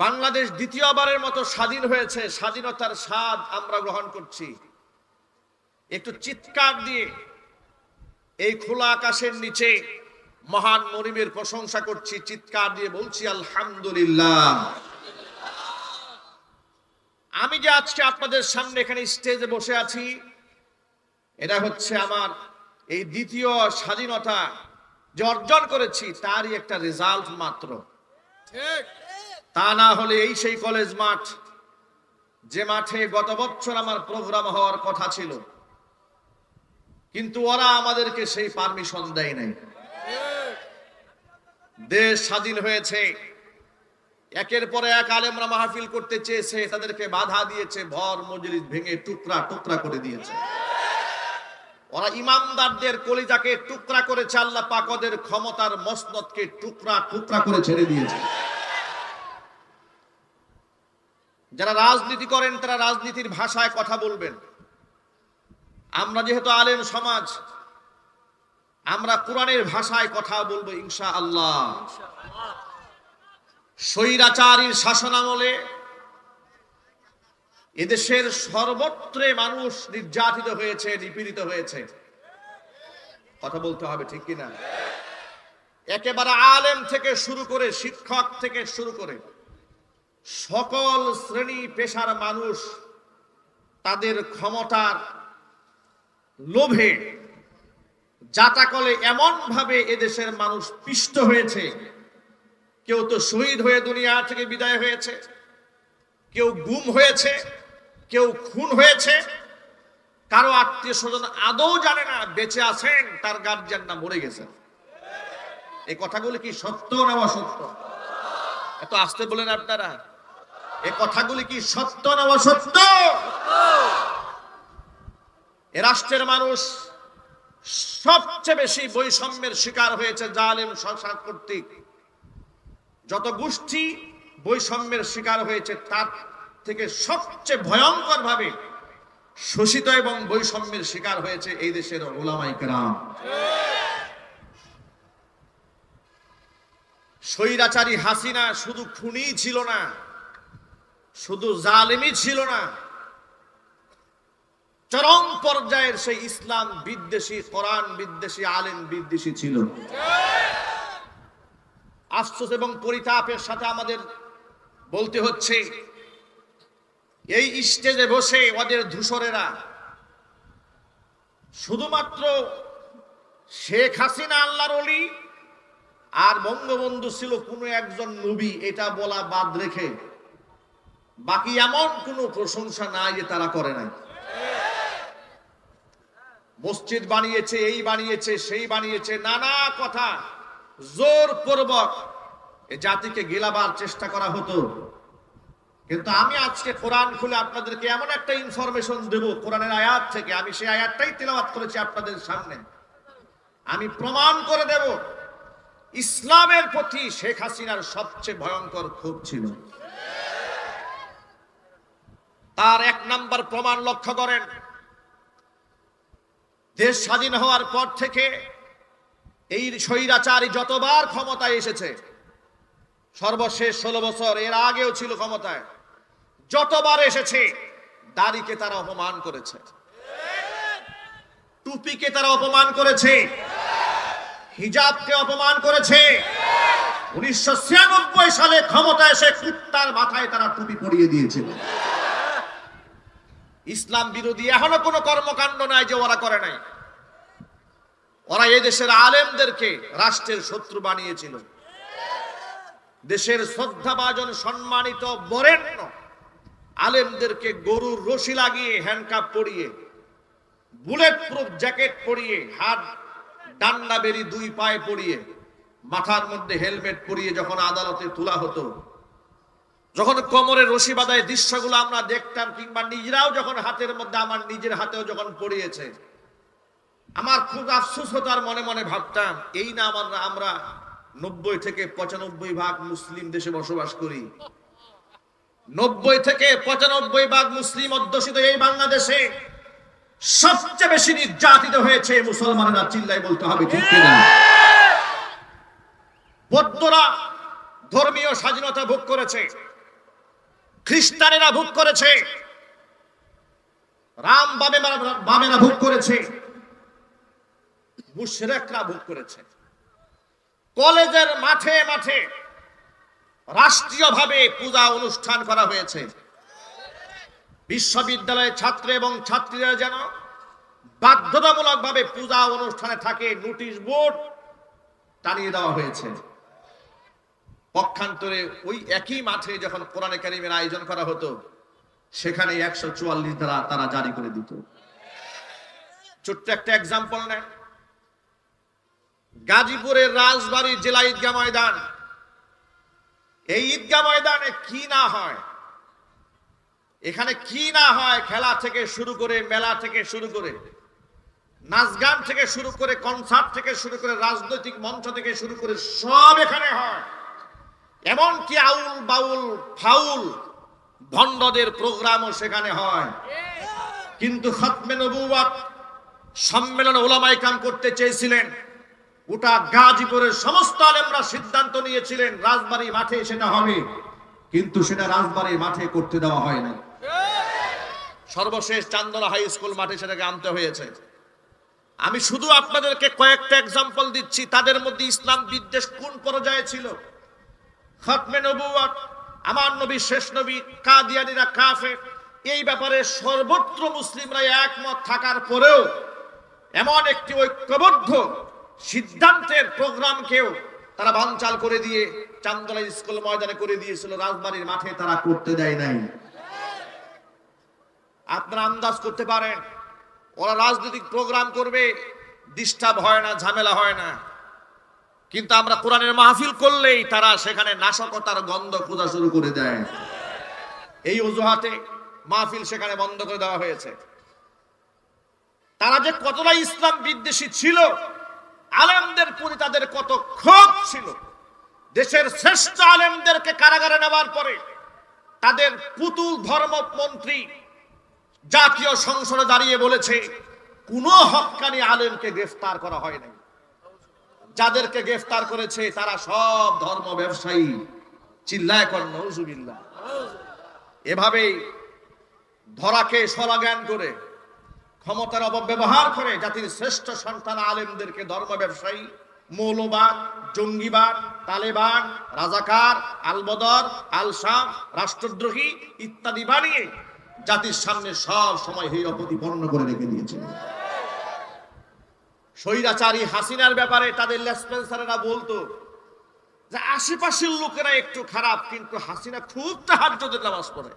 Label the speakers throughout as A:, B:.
A: বাংলাদেশ দ্বিতীয়বারের মতো স্বাধীন হয়েছে। স্বাধীনতার স্বাদ আমরা গ্রহণ করছি। একটু চিৎকার দিয়ে এই খোলা আকাশের নিচে মহান মনিবের প্রশংসা করছি, চিৎকার দিয়ে বলছি আলহামদুলিল্লাহ। আমি যে আজকে আপনাদের সামনে এখানে স্টেজে বসে আছি, এটা হচ্ছে আমার এই দ্বিতীয় স্বাধীনতা যে অর্জন করেছি তারই একটা রেজাল্ট মাত্র। তা না হলে এই সেই কলেজ মাঠ, যে মাঠে গত বছর আমার প্রোগ্রাম হওয়ার কথা ছিল, কিন্তু ওরা আমাদেরকে সেই পারমিশন দেয় নাই। দেশ স্বাধীন হয়েছে, একের পর এক আলেমরা মাহফিল করতে চেয়েছে, তাদেরকে বাধা দিয়েছে, ভর মজলিস ভেঙে টুকরা টুকরা করে দিয়েছে। ওরা ইমামদারদের কলিজাকে টুকরা করেছে, আল্লাহ পাক ওদের ক্ষমতার মসনদকে টুকরা টুকরা করে ছেড়ে দিয়েছে। যারা রাজনীতি করেন তারা রাজনীতির ভাষায় কথা বলবেন। আমরা যেহেতু আলেম সমাজ, আমরা কোরআনের ভাষায় কথা বলবো ইনশাআল্লাহ। স্বৈরাচারীর শাসনামলে এদেশের সর্বত্রে মানুষ নির্যাতিত হয়েছে, নিপীড়িত হয়েছে। কথা বলতে হবে, ঠিক কিনা? একেবারে আলেম থেকে শুরু করে, শিক্ষক থেকে শুরু করে সকল শ্রেণী পেশার মানুষ তাদের ক্ষমতার লোভে জাতাকলে এমন ভাবে এদেশের মানুষ পিষ্ট হয়েছে। কেউ তো শহীদ হয়ে দুনিয়া থেকে বিদায় হয়েছে, কেউ গুম হয়েছে, কেউ খুন হয়েছে, কারো আত্মীয় স্বজন আদৌ জানে না বেঁচে আছেন, তার গার্জিয়ান না মরে গেছেন। এই কথাগুলি কি সত্য না অসত্য? এত আস্তে বলেন আপনারা। এই কথাগুলি কি সত্য না অসত্য? এ রাষ্ট্রের মানুষ সবচেয়ে বেশি বৈষম্যের শিকার হয়েছে জালেম সরকার কর্তৃক। যত গোষ্ঠী বৈষম্যের শিকার হয়েছে, তার থেকে সবচেয়ে ভয়ঙ্কর ভাবে শোষিত এবং বৈষম্যের শিকার হয়েছে এই দেশের উলামায়ে কেরাম। স্বৈরাচারী হাসিনা শুধু খুনি ছিল না, শুধু জালেমই ছিল না, চরম পর্যায়ের সেই ইসলাম বিদ্বেষী, কোরআন বিদ্বেষী, আলেম বিদ্বেষী ছিল। আফসোস এবং পরিতাপের সাথে আমাদের বলতে হচ্ছে, এই স্টেজে বসে ওদের ধূসরেরা শুধুমাত্র শেখ হাসিনা আল্লাহর ওলি আর বঙ্গবন্ধু ছিল কোনো একজন নবী, এটা বলা বাদ রেখে বাকি এমন কোনো প্রশংসা নাই যে তারা করে নাই। মসজিদ বানিয়েছে, এই বানিয়েছে, সেই বানিয়েছে, নানা কথা জোরপূর্বক এই জাতিকে গেলাবার চেষ্টা করা হতো। কিন্তু আমি আজকে কোরআন খুলে আপনাদেরকে এমন একটা ইনফরমেশন দেব কোরআনের আয়াত থেকে, আমি সেই আয়াতটাই তেলাওয়াত করেছি আপনাদের সামনে। আমি প্রমাণ করে দেব ইসলামের প্রতি শেখ হাসিনার সবচেয়ে ভয়ঙ্কর ক্ষোভ ছিল। তার এক নাম্বার প্রমাণ লক্ষ্য করেন। দেশ স্বাধীন হওয়ার পর থেকে এই স্বৈরাচারী যতবার ক্ষমতায় এসেছে, সর্বশেষ 16 বছর, এর আগেও ছিল ক্ষমতায়, যতবার এসেছে দাড়িকে তারা অপমান করেছে, টুপিকে তারা অপমান করেছে, হিজাবকে অপমান করেছে। 1996 সালে ক্ষমতা এসে কুত্তার মাথায় তারা টুপি পরিয়ে দিয়েছিল। ইসলাম বিরোধী এখনো কোনো কর্মকাণ্ড নাই যে ওরা করে নাই। ওরা এই দেশের আলেমদেরকে রাষ্ট্রের শত্রু বানিয়েছিল। দেশের শ্রদ্ধাভাজন সম্মানিত বরেণ্য আলেমদেরকে গরুর রশি লাগিয়ে, হ্যান্ডকাপ পরিয়ে, বুলেট প্রুফ জ্যাকেট পরিয়ে, হাত ডান্ডা বেরি 2 পায়ে পরিয়ে, মাথার মধ্যে হেলমেট পরিয়ে যখন আদালতে তোলা হতো, যখন কোমরে রশি বাঁধায় দৃশ্যগুলো আমরা দেখতাম, কিংবা নিজেরাও যখন হাতের মধ্যে, আমার নিজের হাতেও যখন পড়িয়েছে, আমার খুব আফসোস হতো আর মনে মনে ভাবতাম, এই না আমরা 90 থেকে 95% মুসলিম দেশে বসবাস করি। 90 থেকে 95% মুসলিম অধ্যুষিত এই বাংলাদেশে সবচেয়ে বেশি নির্যাতিত হয়েছে মুসলমানেরা। চিল্লাই বলতে হবে, ঠিক কিনা? বৌদ্ধরা ধর্মীয় স্বাধীনতা ভোগ করেছে, খ্রিস্টানেরা ভোগ করেছে, রাম বামেরা ভোগ করেছে, মুশরিকরা ভোগ করেছে। কলেজের মাঠে মাঠে রাষ্ট্রীয়ভাবে পূজা অনুষ্ঠান করা হয়েছে। বিশ্ববিদ্যালয়ের ছাত্র এবং ছাত্রীরা যেন বাধ্যতামূলকভাবে পূজা অনুষ্ঠানে থাকে, নোটিশ বোর্ড টানিয়ে দেওয়া হয়েছে। পক্ষান্তরে ওই একই মাঠে যখন কোরআনে কারীমের আয়োজন করা হতো, সেখানে 144 ধারা তারা জারি করে দিত। ছোট্ট একটা এক্সাম্পল নেন, গাজীপুরের রাজবাড়ী জেলা ঈদগাহ ময়দান, এই ঈদগাহ ময়দানে কি না হয়, এখানে কি না হয়, খেলা থেকে শুরু করে, মেলা থেকে শুরু করে, নাচ গান থেকে শুরু করে, কনসার্ট থেকে শুরু করে, রাজনৈতিক মঞ্চ থেকে শুরু করে সব এখানে হয়। এমনকি আউল বাউল ফাউল ভণ্ডদের প্রোগ্রামও সেখানে হয়। কিন্তু খতমে নবুওয়াত সম্মেলন ওলামায়ে কেরাম করতে চেয়েছিলেন, ওটা গাজীপুরের সমস্ত আলেমরা সিদ্ধান্ত নিয়েছিলেন রাজবাড়ী মাঠে সেটা হবে, কিন্তু সেটা রাজবাড়ীর মাঠে করতে দেওয়া হয় না। সর্বশেষ চান্দনা হাই স্কুল মাঠে সেটাকে আনতে হয়েছে। আমি শুধু আপনাদেরকে কয়েকটা এক্সাম্পল দিচ্ছি, তাদের মধ্যে ইসলাম বিদ্বেষ কোন পর্যায়ে ছিল। খতমে নবুওয়াত, আমার নবী শেষ নবী, কাদিয়ানীরা কাফের, এই ব্যাপারে সর্বত্র মুসলিমরা একমত থাকার পরেও এমন একটি ঐক্যবদ্ধ সিদ্ধান্তের প্রোগ্রামকেও তারা বানচাল করে দিয়ে চান্দনা স্কুল ময়দানে করে দিয়েছিল, রাজবাড়ীর মাঠে তারা করতে দেয় নাই। আপনারা আন্দাজ করতে পারেন ওরা রাজনৈতিক প্রোগ্রাম করবে, ডিস্টার্ব হয় না, ঝামেলা হয় না, কিন্তু আমরা কোরআনের মাহফিল করলেই তারা সেখানে নাশকতার গন্ধ খোঁজা শুরু করে দেয়। এই অজুহাতে মাহফিল সেখানে বন্ধ করে দেওয়া হয়েছে। তারা যে কতটা ইসলাম বিদ্বেষী ছিল, আলেমদের প্রতি তাদের কত ক্ষোভ ছিল। দেশের শ্রেষ্ঠ আলেমদেরকে কারাগারে নেওয়ার পরে তাদের পুতুল ধর্মমন্ত্রী জাতীয় সংসদে দাঁড়িয়ে বলেছে কোন হক্কানি আলেমকে গ্রেফতার করা হয় নাই, যাদেরকে গ্রেফতার করেছে তারা সব ধর্ম ব্যবসায়ী। চিল্লায় কর নাউজুবিল্লাহ। এভাবেই ধরাকে স্বলাজ্ঞান করে, ক্ষমতার অপব্যবহার করে জাতির শ্রেষ্ঠ সন্তান আলেমদেরকে ধর্ম ব্যবসায়ী, মৌলবাদ, জঙ্গিবাদ, তালেবান, রাজাকার, আলবদর, আলশাম, রাষ্ট্রদ্রোহী ইত্যাদি বানিয়ে জাতির সামনে সব সময় হেয় প্রতিপন্ন করে রেখে দিয়েছে। স্বৈরাচারী হাসিনার ব্যাপারে তাদের লেসপেন্সারেরা বলতো যে আশেপাশের লোকেরা একটু খারাপ, কিন্তু হাসিনা খুব তাহাজ্জুদের নামাজ পড়ে।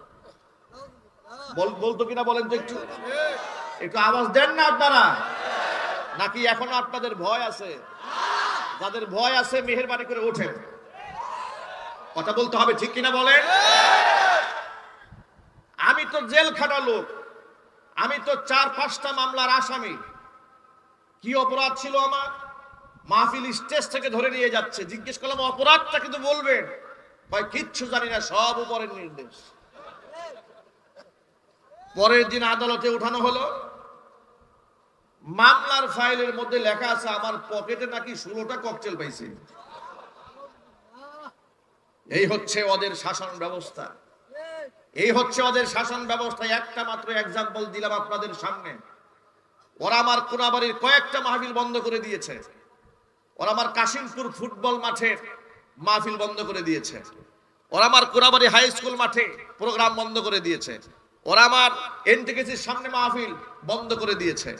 A: বলতো কিনা বলেন তো, একটু আওয়াজ দেন না আপনারা, নাকি এখনো আপনাদের ভয় আছে? যাদের ভয় আছে মেহেরবানি করে ওঠেন, কথা বলতে হবে, ঠিক কিনা বলেন? আমি তো জেল খাটা লোক, আমি তো 4-5টা মামলার আসামি। কি অপরাধ ছিল আমার? মাহফিল স্টেজ থেকে ধরে নিয়ে যাচ্ছে, জিজ্ঞেস করলাম অপরাধটা কিন্তু বলবেন, ভাই কিচ্ছু জানি না, সব উপরের নির্দেশ। পরের দিন আদালতে উঠানো হলো, মামলার ফাইলের মধ্যে লেখা আছে আমার পকেটে নাকি 16টা ককটেল পাইছে। এই হচ্ছে ওদের শাসন ব্যবস্থা, এই হচ্ছে ওদের শাসন ব্যবস্থা। একটা মাত্র এক্সাম্পল দিলাম আপনাদের সামনে। ওরা আমার কোনাবাড়ির কয়েকটা মাহফিল বন্ধ করে দিয়েছে, ওরা আমার কাশিমপুর ফুটবল মাঠে মাহফিল বন্ধ করে দিয়েছে, ওরা আমার কোনাবাড়ি হাই স্কুল মাঠে প্রোগ্রাম বন্ধ করে দিয়েছে, ওরা আমার এনটিকেসির সামনে মাহফিল বন্ধ করে দিয়েছে,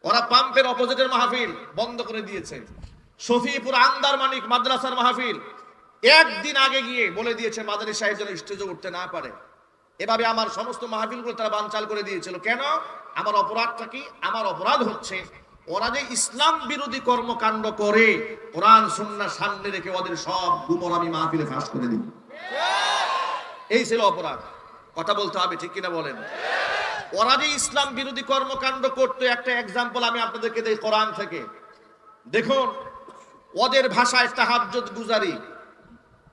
A: ওরা পাম্পের অপোজিটের মাহফিল বন্ধ করে দিয়েছে, শফিপুর আন্দার মানিক মাদ্রাসার মাহফিল একদিন আগে গিয়ে বলে দিয়েছে মাদানী সাহেব যেন স্টেজে উঠতে না পারে। এভাবে আমার সমস্ত মাহফিলগুলো তারা বানচাল করে দিয়েছিল। কেন? আমার অপরাধটা কি? আমার অপরাধ হচ্ছে ওরা যে ইসলাম বিরোধী কর্মকাণ্ড করে কোরআন সুন্নাহ সামনে রেখে ওদের সব গুমর আমি মাহফিলে ফাঁস করে দিই। এই ছিল অপরাধ। কথা বলতে হবে, ঠিক কিনা বলেন? ওরা যে ইসলাম বিরোধী কর্মকাণ্ড করতে, একটা এক্সাম্পল আমি আপনাদেরকে দেই কোরআন থেকে। দেখুন, ওদের ভাষায় তাহাজ্জুদ গুজারি,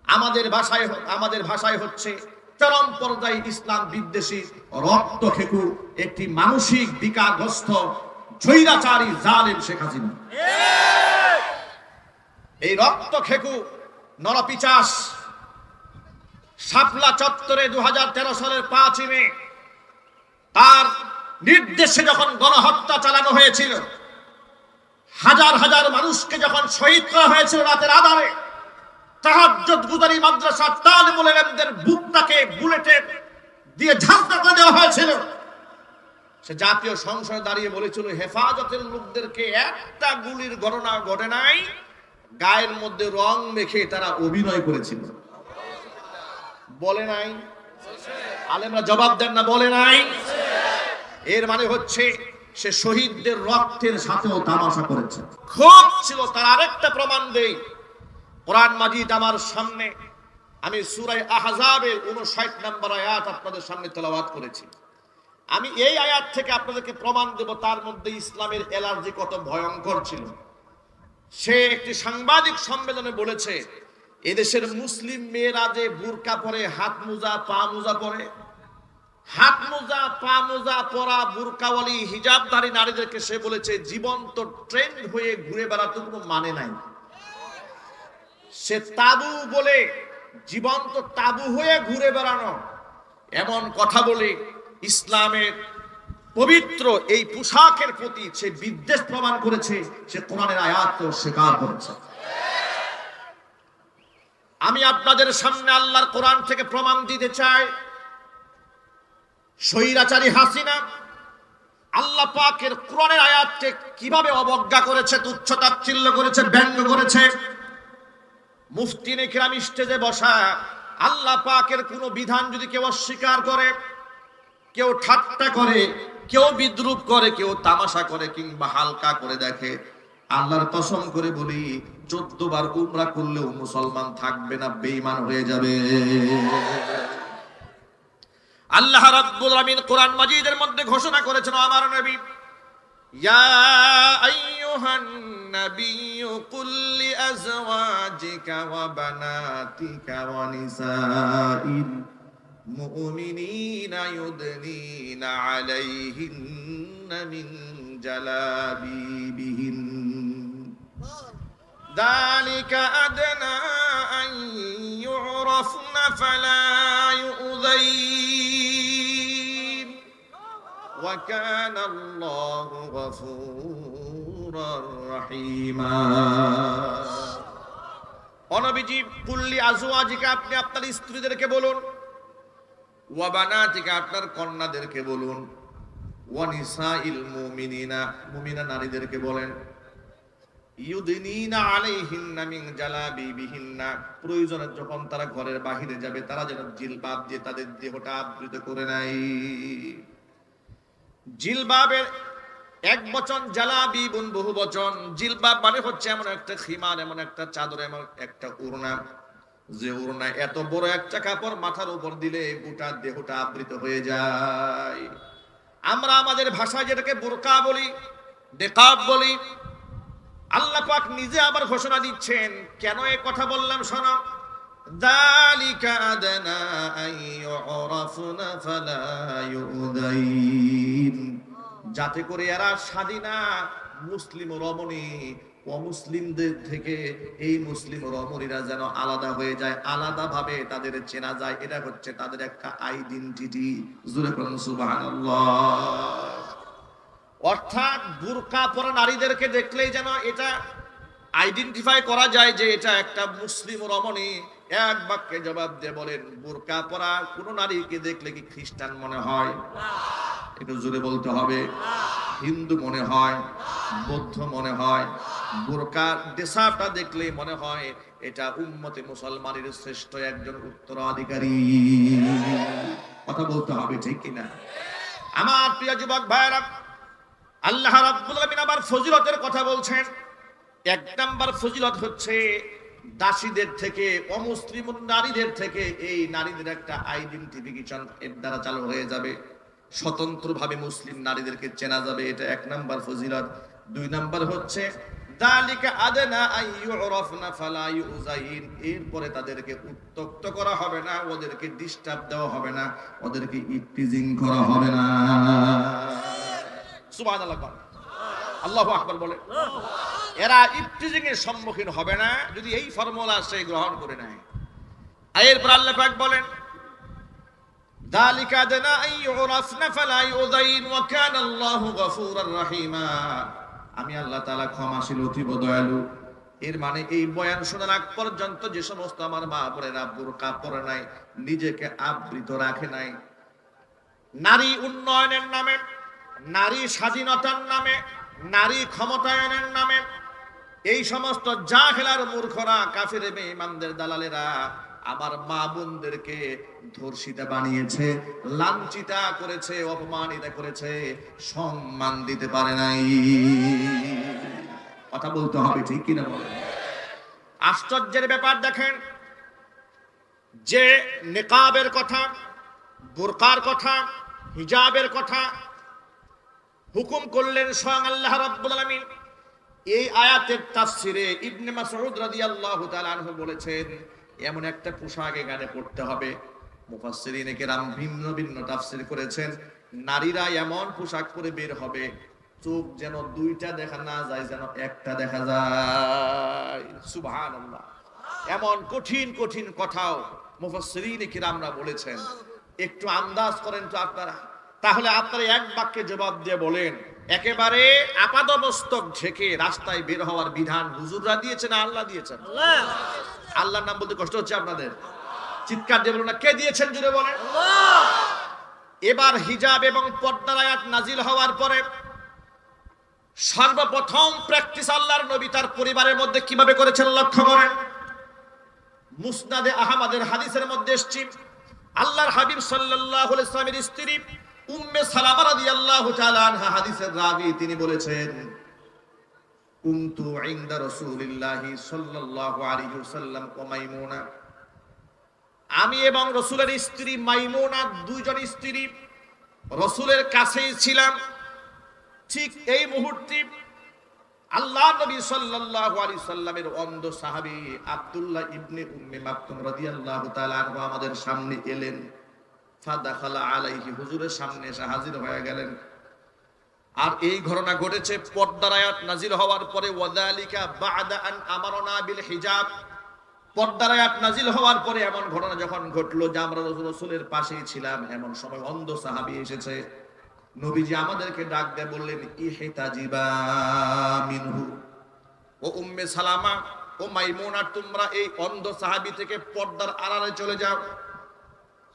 A: আমাদের ভাষায় হচ্ছে চরম পর্যায়ে ইসলাম বিদ্বেষী রক্তখেকু একটি মানসিক বিকারগ্রস্ত স্বৈরাচারী জালেম শেখ হাসিনা। এই রক্তখেকু নরপিচাস শাপলা চত্বরে 2013 সালের 5 মে তার নির্দেশে যখন গণহত্যা চালানো হয়েছিল, হাজার হাজার মানুষকে যখন শহীদ করা হয়েছিল রাতের আধারে, তাহাজ্জুদ গুজারি মাদ্রাসা তালিমুল ইলমদের বুকটাকে বুলেটের দিয়ে ঝাঁঝরা করে দেওয়া হয়েছিল। সে জাতীয় সংসদে দাঁড়িয়ে বলেছিল, হেফাজতের লোকদেরকে একটা গুলির ঘটনা ঘটে নাই, গায়ের মধ্যে রং মেখে তারা অভিনয় করেছিল। বলে নাই? আলেমরা জবাব দেন না, বলে নাই? এর মানে হচ্ছে সে শহীদদের রক্তের সাথেও তামাশা করেছে। খুব ছিল তার আরেকটা প্রমাণ দেই। কোরআন মাজিদ আমার সামনে, আমি সূরা আহজাবের 59 নম্বর আয়াত আপনাদের সামনে তেলাওয়াত করেছি। আমি এই আয়াত থেকে আপনাদেরকে প্রমাণ দেব তার মধ্যে ইসলামের এলার্জি কত ভয়ঙ্কর ছিল। সে একটি সাংবাদিক সম্মেলনে বলেছে, এদেশের মুসলিম মেয়েরা যে বুরকা পরে, হাত মোজা পা মোজা পরে, হাত মোজা পা মোজা পরা বুরকাওয়ালি হিজাবধারী নারীদেরকে সে বলেছে জীবন্ত ট্রেন্ড হয়ে ঘুরে বেড়াতে কোনো মানে নাই। সে তাবু বলে, জীবন্ত তাবু হয়ে ঘুরে বেড়ানো, এমন কথা বলে ইসলামের পবিত্র এই পোশাকের প্রতি সে বিদ্বেষ প্রমাণ করেছে। সে কোরআনের আয়াতকে স্বীকার করেছে। আমি আপনাদের সামনে আল্লাহর কোরআন থেকে প্রমাণ দিতে চাই, স্বৈরাচারী হাসিনা আল্লাহ পাকের কোরআনের আয়াতকে কিভাবে অবজ্ঞা করেছে, তুচ্ছ-তাচ্ছিল্য করেছে, ব্যঙ্গ করেছে। মুফতিনে কিরাম স্টেজে বসা, আল্লাহ পাকের কোন বিধান যদি কেউ অস্বীকার করে, কেউ ঠাট্টা করে, কেউ বিদ্রুপ করে, কেউ তামাশা করে কিংবা হালকা করে দেখে, আল্লাহর কসম করে বলি 14 বার উমরা করলেও মুসলমান থাকবে না, বেঈমান হয়ে যাবে। আল্লাহ রাব্বুল আলামিন কোরআন মাজিদের মধ্যে ঘোষণা করেছেন, আমার নবী, ইয়া আইয়ুহান নাবিয়্যু কুল লিআজওয়াজিকা ওয়া বানাতিকা ওয়া নিসাইল মুমিনিনা ইউদনিনা আলাইহিন্না মিন জালাবিবিহিন যালিকা আদনা আন ইউরাফনা ফালা ইউযাইন ওয়া কানা আল্লাহু গফুরার রহিমা। নবীজি, কুল্লি আজওয়াজিকা, আপনি আপনার স্ত্রীদেরকে বলুন, ওয়া বানাতিকা, আপনার কন্যাদেরকে বলুন, ওয়া নিসাইল মুমিনিনা, মুমিনা নারীদেরকে বলেন, ইউদিনিনা আলাইহিন্না মিন জালাবিবিহিন্না, প্রয়োজনে যখন তারা ঘরের বাহিরে যাবে তারা যেন জিলবাব দিয়ে তাদের দেহটা আবৃত করে নাই। জিলবাবের এক বচন, জালাবিবুন বহু বচন। জিলবাব মানে হচ্ছে এমন একটা খিমার, এমন একটা চাদর, এমন একটা ওড়না, যে ওড়না এত বড় একটা কাপড় মাথার উপর দিলে গোটা দেহটা আবৃত হয়ে যায়। আমরা আমাদের ভাষায় যেটাকে বোরকা বলি, নেকাব বলি। আল্লাহ পাক নিজে আবার ঘোষণা দিচ্ছেন, কেন এই কথা বললাম শোনো, যালিকা আদনা আইয়ুরাফনা ফালা ইউদাইন, যাতে করে এরা স্বাধীনা মুসলিম রমণী অমুসলিমদের থেকে এই মুসলিম রমণীরা যেন আলাদা হয়ে যায়, আলাদা ভাবে তাদের চেনা যায়। এটা হচ্ছে তাদের একটা আইডেন্টিটি। জোরে বলুন সুবহানাল্লাহ। অর্থাৎ বুরকা পরা নারীদেরকে দেখলেই যেন এটা আইডেন্টিফাই করা যায় যে এটা একটা মুসলিম রমণী। এক বাক্যে জবাব দিয়ে বলেন, বুরকা পরা কোন নারীকে দেখলে কি খ্রিস্টান মনে হয়? একটু জোরে বলতে হবে। হিন্দু মনে হয়, বৌদ্ধ মনে হয়। বুরকার দেশাটা দেখলেই মনে হয় এটা উম্মতে মুসলমানের শ্রেষ্ঠ একজন উত্তরাধিকারী। কথা বলতে হবে, ঠিক কিনা? আমার প্রিয় যুবক ভাইরা, আল্লাহ রাব্বুল আলামিন আবার ফজিলতের কথা বলছেন। 1 নাম্বার ফজিলত হচ্ছে দাসীদের থেকে, অমুসলিম নারীদের থেকে এই নারীদের একটা আইডেন্টিফিকেশন এর দ্বারা চালু হয়ে যাবে। স্বতন্ত্রভাবে মুসলিম নারীদেরকে চেনা যাবে, এটা 1 নাম্বার ফজিলত। 2 নাম্বার হচ্ছে যালিকা আদনা আইয়ুরাফনা ফালা ইউযাইন, এরপরে তাদেরকে উত্তক্ত করা হবে না, ওদেরকে ডিস্টার্ব দেওয়া হবে না, ওদেরকে ইপটিজিং করা হবে না। সুবহানাল্লাহ, আল্লাহু আকবার বলে। এরা ইপটিজিং এর সম্মুখীন হবে না যদি এই ফর্মুলা সে গ্রহণ করে নেয়। এরপর আল্লাহ পাক বলেন, যালিকা আদনা আন ইউরাফনা ফালা ইউযাইন ওয়া কানা আল্লাহু গফুরার রহিমা। আমি আল্লাহ তাআলা ক্ষমাশীল অতীব দয়ালু। এর মানে এই বয়ান শোনার আগ পর্যন্ত যে সমস্ত আমার মা বোনেরা বুরকা পরে নাই, নিজেকে আবৃত রাখে নাই, নারী উন্নয়নের নামে, নারী স্বাধীনতার নামে, নারী ক্ষমতায়নের নামে এই সমস্ত জাহেলার মূর্খরা, কাফের বেঈমানদের দালালেরা আমার মা বোনদেরকে ধর্ষিতা বানিয়েছে, লাঞ্ছিতা করেছে, অপমানিত করেছে, সম্মান দিতে পারে নাই। কথা বলতে হবে, ঠিক কিনা বলেন? আশ্চর্যের ব্যাপার দেখেন, যে নিকাবের কথা, বুরকার কথা, হিজাবের কথা হুকুম করলেন স্বয়ং আল্লাহ রাব্বুল আলামিন। এই আয়াতের তাফসিরে ইবনে মাসউদ রাদিয়াল্লাহু তাআলা আনহু বলেছেন, এমন একটা পোশাক এখানে পড়তে হবে। মুফাসসিরিনে কেরাম ভিন্ন ভিন্ন তাফসির করেছেন, নারীরা এমন পোশাক পরে বের হবে চোখ যেন দুইটা দেখা না যায়, যেন একটা দেখা যায়। সুবহানাল্লাহ। এমন কঠিন কঠিন কথাও মুফাসসিরিনে কেরামরা বলেছেন। একটু আন্দাজ করেন তো আপনারা, তাহলে আপনারা এক বাক্যে জবাব দিয়ে বলেন, একেবারে আপাদমস্তক ঢেকে রাস্তায় বের হওয়ার বিধান হুজুররা দিয়েছেন না আল্লাহ দিয়েছেন? আল্লাহ। আল্লাহর নাম বলতে কষ্ট হচ্ছে আপনাদের? চিৎকার দিয়ে বলুন না, কে দিয়েছেন জুড়ে বলেন। আল্লাহ। এবার হিজাব এবং পর্দার আয়াত নাজিল হওয়ার পরে সর্বপ্রথম প্র্যাকটিস আল্লাহর নবী তার পরিবারের মধ্যে কিভাবে করেছেন লক্ষ্য করেন। মুসনাদে আহমদের হাদিসের মধ্যে এসেছে, আল্লাহর হাবিব সাল্লাল্লাহু আলাইহি ওয়াসাল্লামের স্ত্রী উম্মে সালামা রাদিয়াল্লাহু তাআলা আনহা, হাদিসের রাবী, তিনি বলেছেন, কুনতু ইনদা রাসূলিল্লাহি সাল্লাল্লাহু আলাইহি ওয়াসাল্লাম ওয়া মাইমুনা, আমি এবং রাসূলের স্ত্রী মাইমুনা, দুইজন স্ত্রী রাসূলের কাছেই ছিলাম। ঠিক এই মুহূর্তে আল্লাহ নবী সাল্লাল্লাহু আলাইহি সাল্লামের অন্ধ সাহাবী আব্দুল্লাহ ইবনে উম্মে মাকতুম রাদিয়াল্লাহু তাআলা আনহু আমাদের সামনে এলেন। ফাদাখালা আলাইহি, হুজুরের সামনে এসে হাজির হয়ে গেলেন। আর এই ঘটনা ঘটেছে পর্দার আয়াত নাজিল হওয়ার পরে। ওয়াযালিকা বা'দা আন আমারনা বিল হিজাব, পর্দার আয়াত নাজিল হওয়ার পরে এমন ঘটনা যখন ঘটলো যে আমরা রাসূলের পাশেই ছিলাম, এমন সময় অন্ধ সাহাবী এসেছে। নবীজি আমাদেরকে ডাক দিয়ে বললেন, ইহতাজিবা মিনহু, ও উম্মে সালামা ও মাইমুনা, তোমরা এই অন্ধ সাহাবী থেকে পর্দার আড়ালে চলে যাও।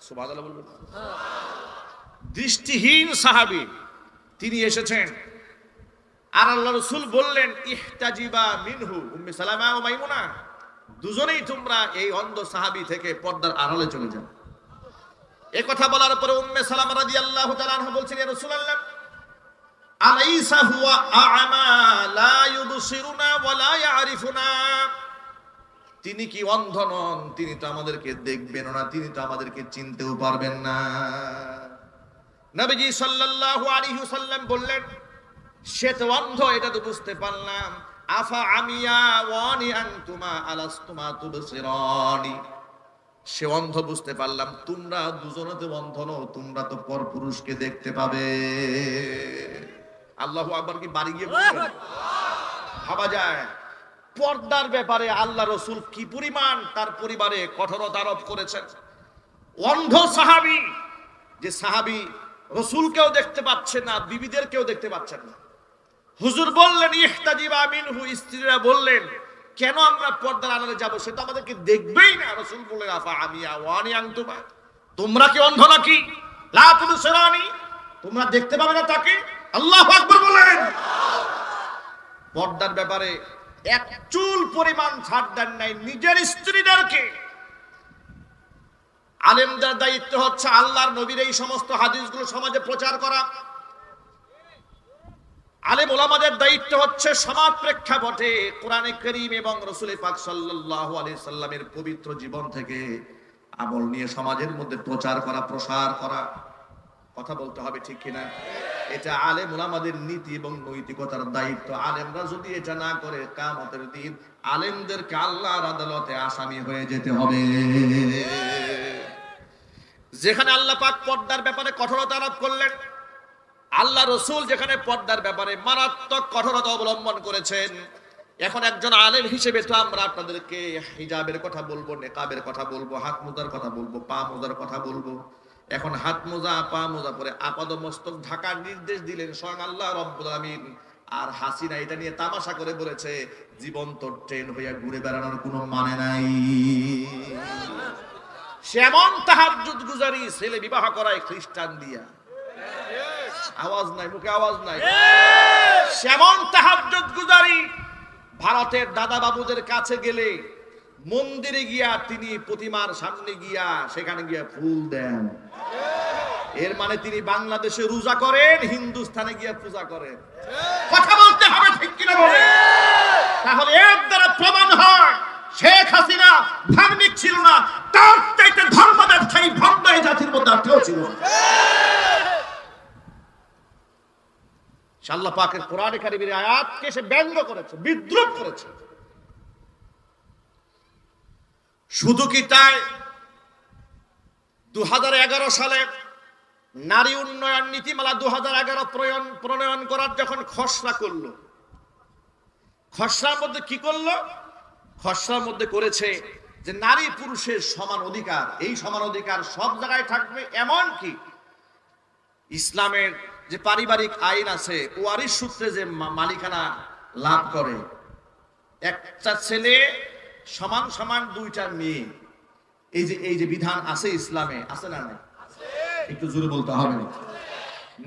A: সুবহানাল্লাহ বলবেন। দৃষ্টিহীন সাহাবী তিনি এসেছেন, আর আল্লাহ রাসূল বললেন, ইহতাজিবা মিনহু, উম্মে সালামা ও মাইমুনা, দুজনেই তোমরা এই অন্ধ সাহাবী থেকে পর্দার আড়ালে চলে যাও। এই কথা বলার পরে উম্মে সালামা রাদিয়াল্লাহু তাআলা আনহা বলছেন, ইয়া রাসূলুল্লাহ, আলাইসা হুয়া আ'মা লা ইউবসিরুনা ওয়া লা ইয়ারিফুনা, তিনি কি অন্ধ নন? তিনি তো আমাদেরকে দেখবেন না, তিনি তো আমাদেরকে চিনতেও পারবেন না। নবীজি সাল্লাল্লাহু আলাইহি ওয়াসাল্লাম বললেন, সে তো অন্ধ, এটা তো বুঝতে পারলাম। আফা আমিয়া ওয়ানি আনতুমা আলাস্তুমা তুবসিরানি, সে অন্ধ বুঝতে পারলাম, তোমরা দুজনে তো অন্ধ নও, তোমরা তো পরপুরুষকে দেখতে পাবে। আল্লাহু আকবার। কি বাড়ি গিয়ে বলবেন? ভাবা যায় পর্দার ব্যাপারে আল্লাহ রাসূল কি পরিমাণ তার পরিবারে কঠোরতা আরোপ করেছেন। অন্ধ সাহাবী, যে সাহাবী রাসূলকেও দেখতে পাচ্ছেন না, বিবিদেরকেও দেখতে পাচ্ছেন না, হুজুর বললেন ইহতাজিবা মিনহু, স্ত্রীরা বললেন, কেন আমরা পর্দার আড়ালে যাব? সে তো আমাদেরকে দেখবেই না। রাসূল বললেন, আফা আমিয়া ওয়ানি আনতুমা, তোমরা কি অন্ধ নাকি? লা তুবসিরানি, তোমরা দেখতে পাবে না তাকে? আল্লাহু আকবার বলেন। পর্দার ব্যাপারে এক চুল পরিমাণ ছাড় দেন নাই নিজের স্ত্রীদেরকে। আলেমদের দায়িত্ব হচ্ছে আল্লাহর নবীর এই সমস্ত হাদিসগুলো সমাজে প্রচার করা। আলেম ওলামাদের দায়িত্ব হচ্ছে সমাজ প্রেক্ষাপটে কোরআনে কারীম এবং রাসূল পাক সাল্লাল্লাহু আলাইহি সাল্লামের পবিত্র জীবন থেকে আমল নিয়ে সমাজের মধ্যে প্রচার করা, প্রসার করা। কথা বলতে হবে, ঠিক কিনা? এটা আলেম ওলামাদের নীতি এবং নৈতিকতার দায়িত্ব। আলেমরা যদি এটা না করে, কিয়ামতের দিন আলেমদেরকে আল্লাহর আদালতে আসামি হয়ে যেতে হবে। যেখানে আল্লাহ পাক পর্দার ব্যাপারে কঠোরতা আরোপ করলেন, আল্লাহ রাসূল যেখানে পর্দার ব্যাপারে মারাত্মক কঠোরতা অবলম্বন করেছেন, এখন একজন আলেম হিসেবে তো আমরা আপনাদেরকে হিজাবের কথা বলবো, নিকাবের কথা বলবো, হাত মোজার কথা বলবো, পা মোজার কথা বলবো, এখন হাত মোজা পা মোজা পরে আপাদ মস্তক ঢাকার নির্দেশ দিলেন স্বয়ং আল্লাহ রাব্বুল আলামিন। আর হাসিনা এটা নিয়ে তামাশা করে বলেছে, জীবন্ত ট্রেন হইয়া ঘুরে বেড়ানোর কোনো মানে নাই। সেমন তাহাজ্জুদ গুজারি ছেলে বিবাহ করায় খ্রিস্টান দিয়া। আওয়াজ নাই, মুখে আওয়াজ নাই। সেমন তাহাজ্জুদ গুজারি ভারতের দাদা বাবুদের কাছে গেলে মন্দিরে গিয়া তিনি প্রতিমার সামনে গিয়া সেখানে গিয়া ফুল দেন। এর মানে তিনি বাংলাদেশে রোজা করেন, হিন্দুস্তানে গিয়া পূজা করেন। কথা বলতে হবে, ঠিক কিনা বলেন? তাহলে এর দ্বারা প্রমাণ হয় শেখ হাসিনা ধার্মিক ছিল না, তার চাইতে ধর্ম ব্যবসায়ী ভণ্ড এই জাতির মধ্যে আর কেউ ছিল না। আল্লাহ পাকের কোরআনে কারিমের আয়াতকে সে ব্যঙ্গ করেছে, বিদ্রুপ করেছে। শুধু কি তাই, 2011 সালে নারী উন্নয়ন নীতিমালা 2011 প্রণয়ন করার যখন খসড়া করলো, খসড়ার মধ্যে কি করলো? খসড়ার মধ্যে করেছে যে নারী পুরুষের সমান অধিকার, এই সমান অধিকার সব জায়গায় থাকবে। এমন কি ইসলামের যে পারিবারিক আইন আছে, ওয়ারিশ সূত্রে যে মালিকানা লাভ করে, একটা ছেলে সমান সমান দুইটা মেয়ে, এই যে বিধান আছে ইসলামে, আছে না নাই? একটু জোরে বলতে হবে।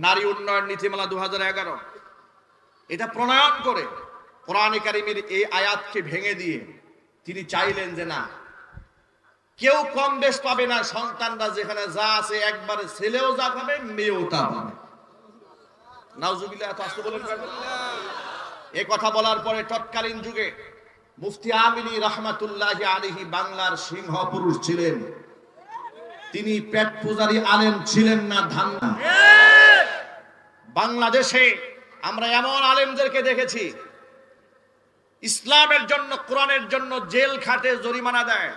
A: নারী উন্নয়ন নীতিমালা 2011 এটা প্রণয়ন করে কোরআনে কারিমের এই আয়াতকে ভেঙে দিয়ে তিনি চাইলেন যে না, কেউ কম বেশ পাবে না, সন্তানরা যেখানে যা আছে একবারে ছেলেও যা পাবে মেয়েও তা পাবে। নাউজুবিল্লাহ, এত আসতে বলেন। এই কথা বলার পরে তৎকালীন যুগে মুফতি আমিনী রহমাতুল্লাহি আলাইহি বাংলার সিংহ পুরুষ ছিলেন। তিনি পেট পূজারী আলেম ছিলেন না, ধান্না। বাংলাদেশে আমরা এমন আলেমদেরকে দেখেছি ইসলামের জন্য, কোরআনের জন্য জেল খাটে, জরিমানা দেয়।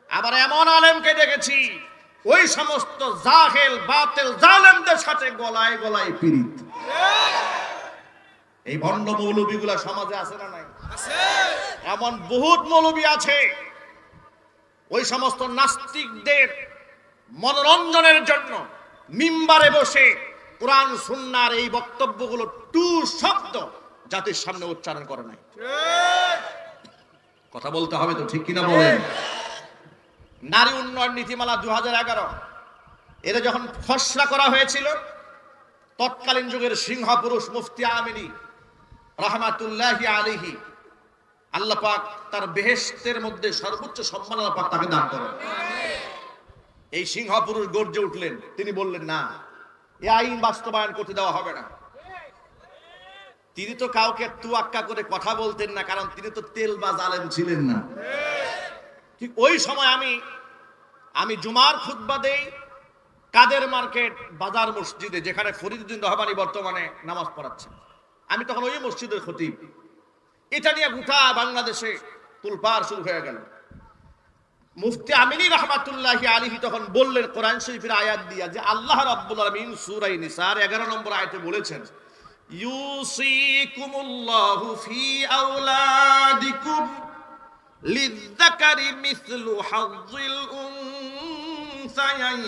A: আবার এমন আলেমকে দেখেছি ওই সমস্ত জাহেল বাতিল জালেমদের সাথে গলায় গলায় পীড়িত। এই ভণ্ড মৌলবীগুলা সমাজে আছে না নাই? এমন বহুত মৌলবী আছে ওই সমস্ত নাস্তিকদের মনোরঞ্জনের জন্য মিম্বারে বসে কোরআন সুন্নাহর এই বক্তব্যগুলো টু শব্দ জাতির সামনে উচ্চারণ করে নাই। কথা বলতে হবে তো, ঠিক কিনা বলেন? নারী উন্নয়ন নীতিমালা 2011 এটা যখন খসড়া করা হয়েছিল, তৎকালীন যুগের সিংহ পুরুষ মুফতি আমিনী রহমাতুল্লাহি আলাইহি, আল্লাহ পাক তার বেহেশতের মধ্যে সর্বোচ্চ সম্মান আল্লাহ পাক তাকে দান করেন। এই সিংহ পুরুষ গর্জে উঠলেন, তিনি বললেন না, এই আইন বাস্তবায়ন করতে দেওয়া হবে না। তিনি তো কাউকে তুয়াক্কা করে কথা বলতেন না, কারণ তিনি তো তেলবাজ আলেম ছিলেন না। ঠিক ওই সময় আমি জুমার খুতবা দেই কাদের মার্কেট বাজার মসজিদে, যেখানে ফরিদউদ্দিন রহমানী বর্তমানে নামাজ পড়াচ্ছেন। আমি তখন ওই মসজিদের খতিব। এটা নিয়ে গোটা বাংলাদেশে তুলপাড় শুরু হয়ে গেল। মুফতি আমিনী রহমাতুল্লাহি আলাইহি তখন বললেন কোরআন শরীফের আয়াত দিয়া যে আল্লাহ রাব্বুল আলামিন সূরা নিসার 11 নম্বর আয়াতে বলেছেন, ইউসিকুমুল্লাহু ফি আওলাদিকুম লিযযাকারি মিসলু হাযযিল উনসায়াইন।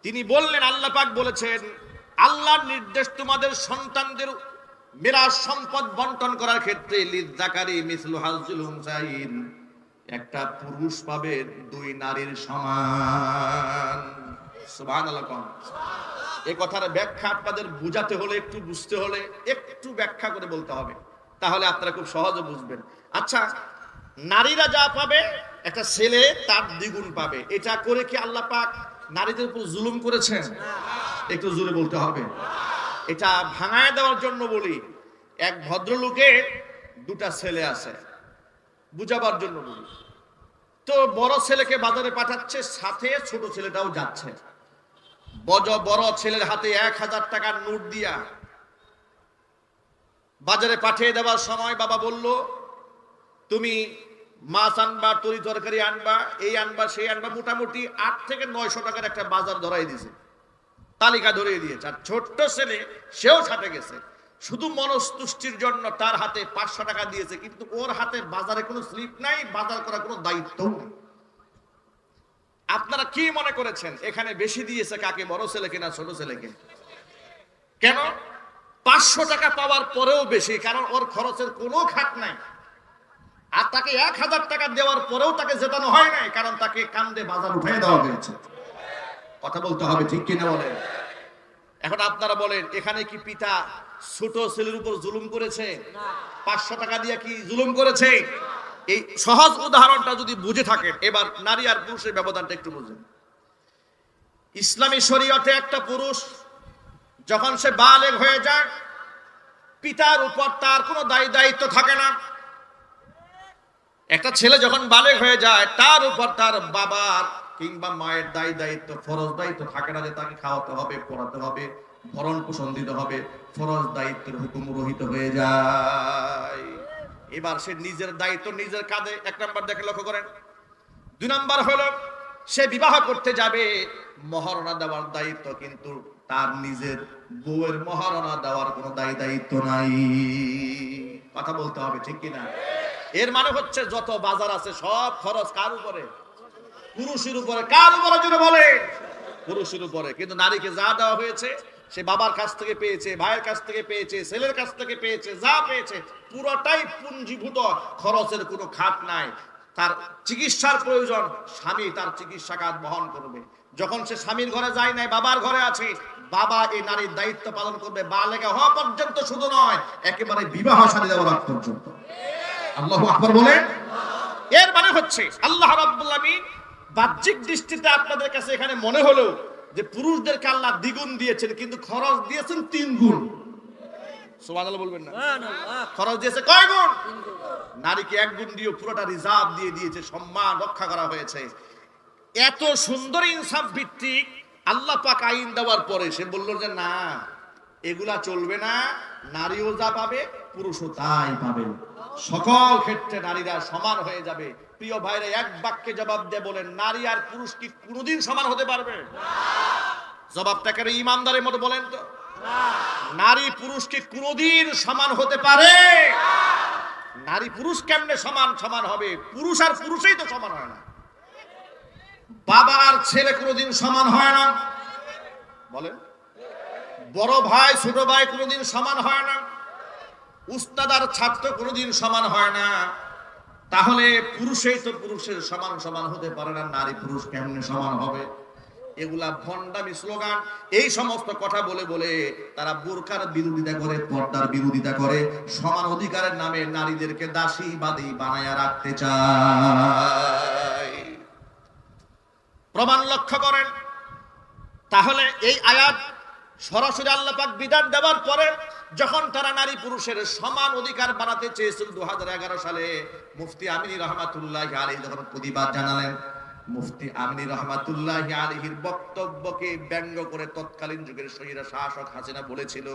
A: তিনি বললেন, আল্লাহ পাক বলেছেন, আল্লাহর নির্দেশ তোমাদের সন্তানদের মিরাস সম্পদ বন্টন করার ক্ষেত্রে লিযযাকারি মিসলু হাযযিল উনসায়াইন, একটা পুরুষ পাবে দুই নারীর সমান। সুবহানাল্লাহ। এই কথার ব্যাখ্যা আপনাদের বুঝাতে হলে, একটু বুঝতে হলে একটু ব্যাখ্যা করে বলতে হবে, তাহলে আপনারা খুব সহজে বুঝবেন। আচ্ছা, নারীরা যা পাবে একটা ছেলে তার দ্বিগুণ পাবে, এটা করে কি আল্লাহ পাক নারীদের উপর জুলুম করেছেন? একটু জোরে বলতে হবে। এটা ভাঙায় দেওয়ার জন্য বলি, এক ভদ্রলোকের দুটা ছেলে আছে, বুঝাবার জন্য বলি। তো বড় ছেলেকে বাজারে পাঠাচ্ছে, সাথে ছোট ছেলেটাও যাচ্ছে। বড় ছেলের হাতে 1000 টাকার নোট দিয়া বাজারে পাঠিয়ে দেওয়ার সময় বাবা বলল, তুমি মাছ আনবা, তরি তরকারি আনবা, এই আনবা সেই আনবা, মোটামুটি 8 থেকে 900 টাকার একটা বাজার ধরাই দিয়েছে, তালিকা ধরিয়ে দিয়েছে। আর ছোট্ট ছেলে সেও সাথে গেছে, শুধু মনস্তুষ্টির জন্য তার হাতে 500 টাকা দিয়েছে, কিন্তু ওর হাতে বাজারে কোনো স্লিপ নাই, বাজার করার কোনো দায়িত্ব নেই। আপনারা কি মনে করেছেন এখানে বেশি দিয়েছে কাকে, বড় ছেলেকে না ছোট ছেলেকে? কেন 500 টাকা পাওয়ার পরেও বেশি? কারণ ওর খরচের কোনো খাত নাই। আর তাকে 1000 টাকা দেওয়ার পরেও তাকে জেতানো হয় নাই, কারণ তাকে কান্দে বাজার উঠিয়ে দেওয়া হয়েছে। কথা বলতে হবে, ঠিক কিনা বলেন? এখন আপনারা বলেন, এখানে কি পিতা ছোট ছেলের উপর জুলুম করেছে? 500 টাকা দিয়ে কি জুলুম করেছে? এই সহজ উদাহরণটা যদি বুঝে থাকেন, এবার নারী আর পুরুষের ব্যবধানটা একটু বুঝুন। ইসলামী শরীয়তে একটা পুরুষ যখন সে বালেগ হয়ে যায়, পিতার উপর তার কোনো দায়িত্ব থাকে না। একটা ছেলে যখন বালেগ হয়ে যায়, তার উপর তার বাবার কিংবা মায়ের দায়িত্ব, ফরজ দায়িত্ব থাকে না, যে তাকে খাওয়াতে হবে, পড়াতে হবে, ভরণ পোষণ দিতে হবে। ফরজ দায়িত্বের হুকুম রহিত হয়ে যায়। এবার সে নিজের দায়িত্ব নিজের কাঁধে, 1 নাম্বার দেখে লক্ষ্য করেন। 2 নাম্বার হলো সে বিবাহ করতে যাবে, মহারণা দেওয়ার দায়িত্ব, কিন্তু তার নিজের বউয়ের মহারণা দেওয়ার কোনো দায়িত্ব নাই। কথা বলতে হবে, ঠিক কিনা? এর মানে হচ্ছে যত বাজার আছে সব খরচ কার উপরে? পুরুষের উপরে। কার উপরে জন্য বলে? পুরুষের উপরে। কিন্তু নারীকে যা দেওয়া হয়েছে, সে বাবার কাছ থেকে পেয়েছে, ভাইয়ের কাছ থেকে পেয়েছে, ছেলের কাছ থেকে পেয়েছে, যা পেয়েছে পুরোটাই পুঞ্জীভূত, খরচের কোনো খাত নাই। তার চিকিৎসার প্রয়োজন, স্বামী তার চিকিৎসা খাত বহন করবে। যখন সে স্বামীর ঘরে যায় নাই, বাবার ঘরে আছে, বাবা এই নারীর দায়িত্ব পালন করবে, বালেগা হওয়া পর্যন্ত শুধু নয়, একেবারে বিবাহ শাদী দেওয়ার আগ পর্যন্ত। আল্লাহু আকবার বলেন। এর মানে হচ্ছে আল্লাহ রাব্বুল আলামিন বাহ্যিক দৃষ্টিতে আপনাদের কাছে এখানে মনে হলো যে পুরুষদেরকে আল্লাহ দ্বিগুণ দিয়েছেন, কিন্তু খরচ দিয়েছেন 3 গুণ। সুবহানাল্লাহ বলবেন না? খরচ দিয়েছে কয় গুণ? নারীকে 1 গুণ দিয়ে পুরোটা রিজার্ভ দিয়ে দিয়েছে, সম্মান রক্ষা করা হয়েছে। এত সুন্দর ইনসাফ ভিত্তিক আল্লাহ পাক আইন দেওয়ার পরে সে বলল যে না, এগুলা চলবে না, নারীও যা পাবে পুরুষও তাই পাবে, সকল ক্ষেত্রে নারীরা সমান হয়ে যাবে। প্রিয় ভাইরা, এক বাক্যে জবাব দিয়ে বলেন, নারী আর পুরুষ কি কোনোদিন সমান হতে পারবে? জবাবটাকে ইমানদারের মতো বলেন তো। নারী পুরুষ কি কোনোদিন সমান হতে পারে? নারী পুরুষ কেমনে সমান হবে? পুরুষ আর পুরুষই তো সমান হয় না। বাবা আর ছেলে কোনোদিন সমান হয় না, বলেন। বড় ভাই ছোট ভাই কোনোদিন সমান হয় না। উস্তাদ আর ছাত্র কোনোদিন সমান হয় না। তাহলে পুরুষই তো পুরুষের সমান হতে পারে না, নারী পুরুষ কেমনে সমান হবে? এগুলা ভণ্ডামি স্লোগান। এই সমস্ত কথা বলে বলে তারা বোরকার বিরোধিতা করে, পর্দার বিরোধিতা করে, সমান অধিকারের নামে নারীদেরকে দাসী বাদী বানায়া রাখতে চায়। প্রমাণ লক্ষ্য করেন। তাহলে এই আয়াত সরাসরি আল্লাহ পাক বিধান দেওয়ার পরে যখন তারা নারী পুরুষের সমান অধিকার বানাতে চেয়েছিল 2011 সালে, মুফতি আমিনী রহমাতুল্লাহি আলাইহি যখন প্রতিবাদ জানালেন, মুফতি আমিনী রহমাতুল্লাহি আলাইহির বক্তব্যকে ব্যঙ্গ করে তৎকালীন যুগের স্বৈরা শাসক হাসিনা বলেছিল,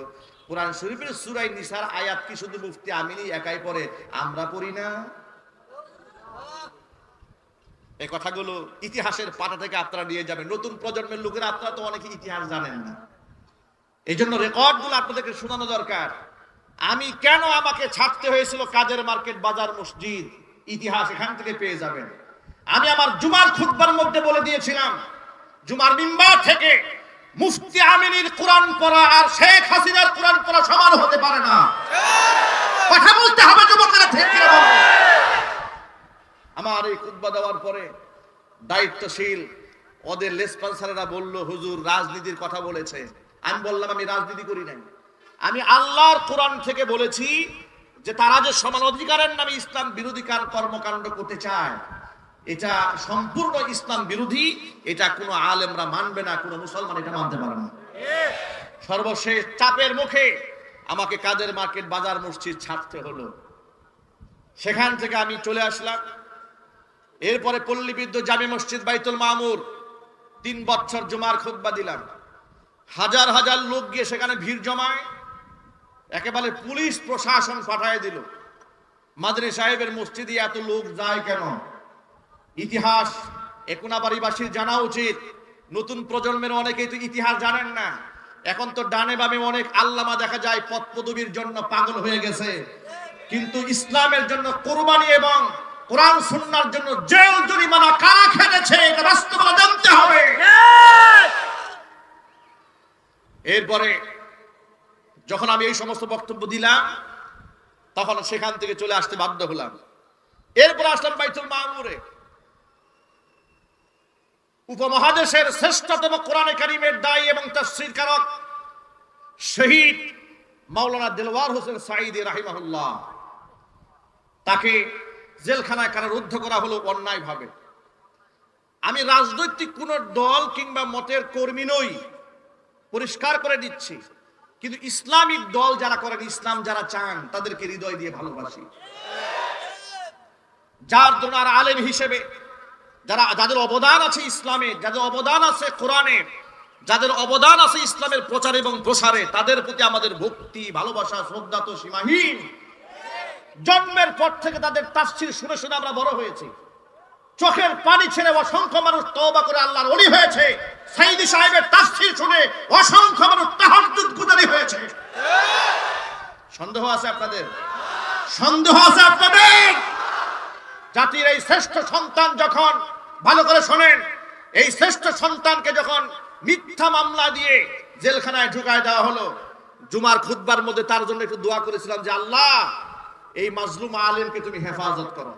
A: কোরআন শরীফের সূরা নিসার আয়াত কি শুধু মুফতি আমিনী একাই পড়ে, আমরা পড়ি না? এই কথাগুলো ইতিহাসের পাতা থেকে আপনারা নিয়ে যাবেন। নতুন প্রজন্মের লোকেরা, আপনারা তো অনেকে ইতিহাস জানেন না, এই জন্য রেকর্ডগুলো আপনাদেরকে শোনানো দরকার। আমাকে ছাড়তে হয়েছিল কাজের মার্কেট, বাজার, মসজিদ, ইতিহাস এখান থেকে পেয়ে যাবেন। আমি আমার জুমার খুতবার মধ্যে বলে দিয়েছিলাম, জুমার মিম্বার থেকে মুফতি আমিনীর কোরআন পড়া আর শেখ হাসিনার কোরআন পড়া সমান হতে পারে না। কথা বলতে হবে যুবকেরা, ঠিক কিনা বলুন? আমার এই খুতবা দেওয়ার পরে দায়িত্বশীল ওদের লেসপন্সারেরা বলল, হুজুর রাজনীতির কথা বলেছে। আমি বললাম, আমি রাজনীতি করি নাই, আমি আল্লাহর কোরআন থেকে বলেছি যে তারা যে সমান অধিকারের নামে ইসলাম বিরোধী কর্মকাণ্ড করতে চায়, এটা সম্পূর্ণ ইসলাম বিরোধী। এটা কোনো আলেমরা মানবে না, কোনো মুসলমান এটা মানতে পারে না। সর্বশেষ চাপের মুখে আমাকে কাদের মার্কেট, বাজার, মসজিদ ছাড়তে হলো। সেখান থেকে আমি চলে আসলাম। এরপরে পল্লী বিদ্যুৎ জামে মসজিদ বাইতুল মামুর 3 বছর জুমার খুতবা দিলাম। হাজার হাজার লোক গিয়ে সেখানে ভিড় জমায়, একেবারে পুলিশ প্রশাসন পাঠায় দিল। মাদানী সাহেবের মসজিদে এত লোক যায় কেন? ইতিহাস একোনাবাড়িবাসীর জানা উচিত। নতুন প্রজন্মের অনেকেই তো ইতিহাস জানেন না। এখন তো ডানে বামে অনেক আল্লামা দেখা যায় পদ পদবীর জন্য পাগল হয়ে গেছে, কিন্তু ইসলামের জন্য কোরবানি এবং কোরআন সুন্নাহর জন্য জেল জরিমানা কারা খেটেছে এটা বাস্তবতা জানতে হবে। এরপরে যখন আমি এই সমস্ত বক্তব্য দিলাম তখন সেখান থেকে চলে আসতে বাধ্য হলাম। এরপরে আসলাম বাইতুল মামুরে। উপমহাদেশের শ্রেষ্ঠতম কোরআনে কারীমের দায়ী এবং তাফসীর কারক শহীদ মাওলানা দেলওয়ার হোসেন সাঈদী রাহিমাহুল্লাহ, তাকে জেলখানায় কারারুদ্ধ করা হলো অন্যায়ভাবে। আমি রাজনৈতিক কোন দল কিংবা মতের কর্মী নই, পরিষ্কার করে দিচ্ছি, কিন্তু ইসলামিক দল যারা করেন, ইসলাম যারা চান, তাদেরকে হৃদয় দিয়ে ভালোবাসি। যার জন্য আর আলেম হিসেবে যাদের অবদান আছে ইসলামে, যাদের অবদান আছে কোরআনে, যাদের অবদান আছে ইসলামের প্রচার এবং প্রসারে, তাদের প্রতি আমাদের ভক্তি, ভালোবাসা, শ্রদ্ধা তো সীমাহীন। জন্মের পর থেকে তাদের তাফসীর শুনে শুনে আমরা বড় হয়েছি। চোখের পানি ছেড়ে অসংখ্য মানুষ তওবা করে আল্লাহর ওলি হয়েছে। সাইদি সাহেবের তাফসীর শুনে অসংখ্য মানুষ তাহাজ্জুদ গুজারি হয়েছে। সন্দেহ আছে আপনাদের? সন্দেহ আছে আপনাদের? জাতির এই শ্রেষ্ঠ সন্তান যখন, ভালো করে শোনেন, এই শ্রেষ্ঠ সন্তানকে যখন মিথ্যা মামলা দিয়ে জেলখানায় ঢুকায় দেওয়া হলো, জুমার খুতবার মধ্যে তার জন্য একটু দোয়া করেছিলাম যে আল্লাহ এই মাজলুম আলেমকে তুমি হেফাজত করো।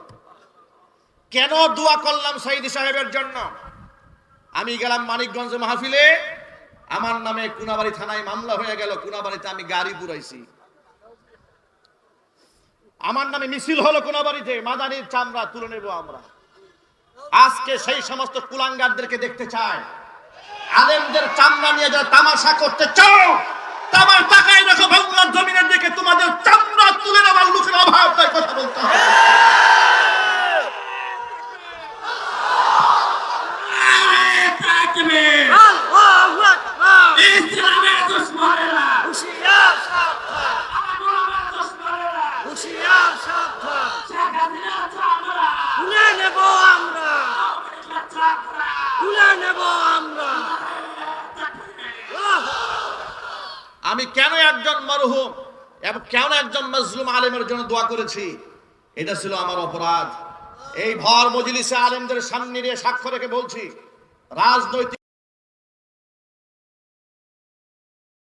A: কেন দোয়া করলাম সাইদি সাহেবের জন্য? আমি গেলাম মানিকগঞ্জ মাহফিলে, আমার নামে কুনাবাড়ি থানায় মামলা হয়ে গেল। কুনাবাড়িতে আমি গাড়ি পুরাইছি, আমার নামে মিছিল হলো কোনাবাড়িতে, মাদানির চামড়া তুলে নেব আমরা। আজকে সেই সমস্ত কুলাঙ্গারদেরকে দেখতে চাই। আলেমদের চামড়া নিয়ে যারা তামাশা করতে চাও, তোমার টাকায় দেখো বাংলার জমিনের দিকে, তোমাদের চামড়া তুলে নেওয়ার লোকের অভাব নাই, কথা বলতে হবে। আমি কেন একজন মরহুম এবং কেন একজন মাজলুম আলেমের জন্য দোয়া করেছি, এটা ছিল আমার অপরাধ। এই ভর মজলিসে আলেমদের সামনে নিয়ে সাক্ষ্য রেখে বলছি, রাজনৈতিক